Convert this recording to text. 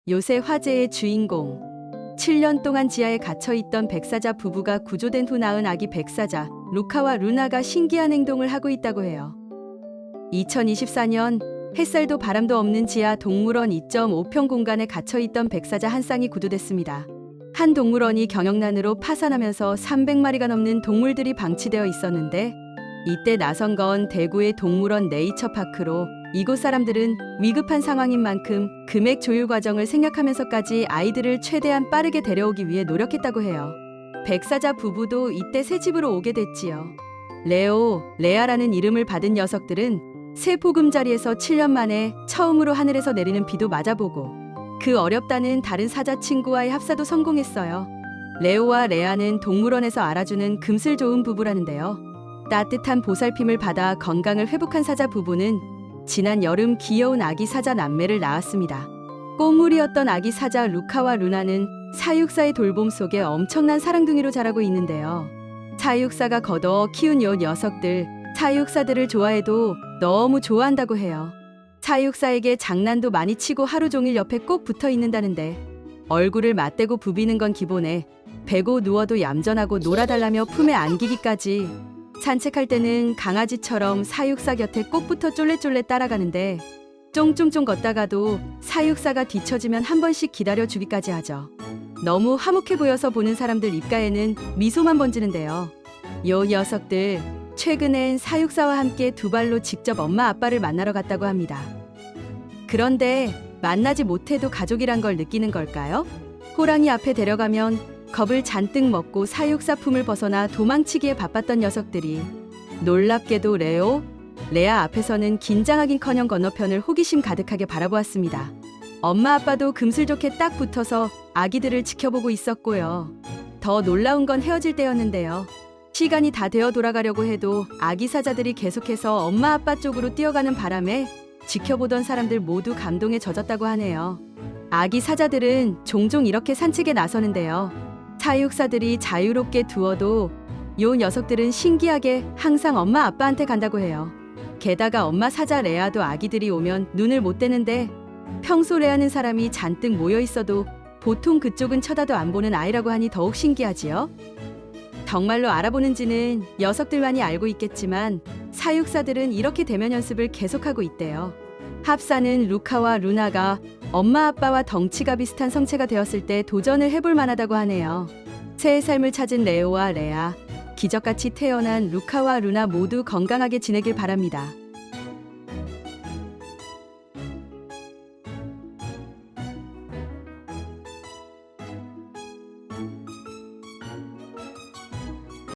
요새 화제의 주인공. 7년 동안 지하에 갇혀있던 백사자 부부가 구조된 후 낳은 아기 백사자 루카와 루나가 신기한 행동을 하고 있다고 해요. 2024년 햇살도 바람도 없는 지하 동물원 2.5평 공간에 갇혀있던 백사자 한 쌍이 구조됐습니다. 한 동물원이 경영난으로 파산하면서 300마리가 넘는 동물들이 방치되어 있었는데 이때 나선 건 대구의 동물원 네이처파크로 이곳 사람들은 위급한 상황인 만큼 금액 조율 과정을 생각하면서까지 아이들을 최대한 빠르게 데려오기 위해 노력했다고 해요. 백사자 부부도 이때 새 집으로 오게 됐지요. 레오, 레아라는 이름을 받은 녀석들은 새 보금자리에서 7년 만에 처음으로 하늘에서 내리는 비도 맞아보고 그 어렵다는 다른 사자 친구와의 합사도 성공했어요. 레오와 레아는 동물원에서 알아주는 금슬 좋은 부부라는데요. 따뜻한 보살핌을 받아 건강을 회복한 사자 부부는 지난 여름 귀여운 아기 사자 남매를 낳았습니다. 꽁물이었던 아기 사자 루카와 루나는 사육사의 돌봄 속에 엄청난 사랑둥이로 자라고 있는데요. 사육사가 거둬 키운 요 녀석들, 사육사들을 좋아해도 너무 좋아한다고 해요. 사육사에게 장난도 많이 치고 하루 종일 옆에 꼭 붙어 있는다는데 얼굴을 맞대고 부비는 건 기본에 베고 누워도 얌전하고 놀아달라며 품에 안기기까지 산책할 때는 강아지처럼 사육사 곁에 꼭 붙어 쫄래쫄래 따라가는데 쫑쫑쫑 걷다가도 사육사가 뒤처지면 한 번씩 기다려주기까지 하죠. 너무 화목해 보여서 보는 사람들 입가에는 미소만 번지는데요. 요 녀석들 최근엔 사육사와 함께 두 발로 직접 엄마 아빠를 만나러 갔다고 합니다. 그런데 만나지 못해도 가족이란 걸 느끼는 걸까요? 호랑이 앞에 데려가면 겁을 잔뜩 먹고 사육사 품을 벗어나 도망치기에 바빴던 녀석들이 놀랍게도 레오, 레아 앞에서는 긴장하긴커녕 건너편을 호기심 가득하게 바라보았습니다. 엄마 아빠도 금슬 좋게 딱 붙어서 아기들을 지켜보고 있었고요. 더 놀라운 건 헤어질 때였는데요. 시간이 다 되어 돌아가려고 해도 아기 사자들이 계속해서 엄마 아빠 쪽으로 뛰어가는 바람에 지켜보던 사람들 모두 감동에 젖었다고 하네요. 아기 사자들은 종종 이렇게 산책에 나서는데요. 사육사들이 자유롭게 두어도 요 녀석들은 신기하게 항상 엄마 아빠한테 간다고 해요. 게다가 엄마 사자 레아도 아기들이 오면 눈을 못 떼는데 평소 레아는 사람이 잔뜩 모여 있어도 보통 그쪽은 쳐다도 안 보는 아이라고 하니 더욱 신기하지요. 정말로 알아보는지는 녀석들만이 알고 있겠지만 사육사들은 이렇게 대면 연습을 계속하고 있대요. 합사는 루카와 루나가 엄마 아빠와 덩치가 비슷한 성체가 되었을 때 도전을 해볼 만하다고 하네요. 새의 삶을 찾은 레오와 레아, 기적같이 태어난 루카와 루나 모두 건강하게 지내길 바랍니다.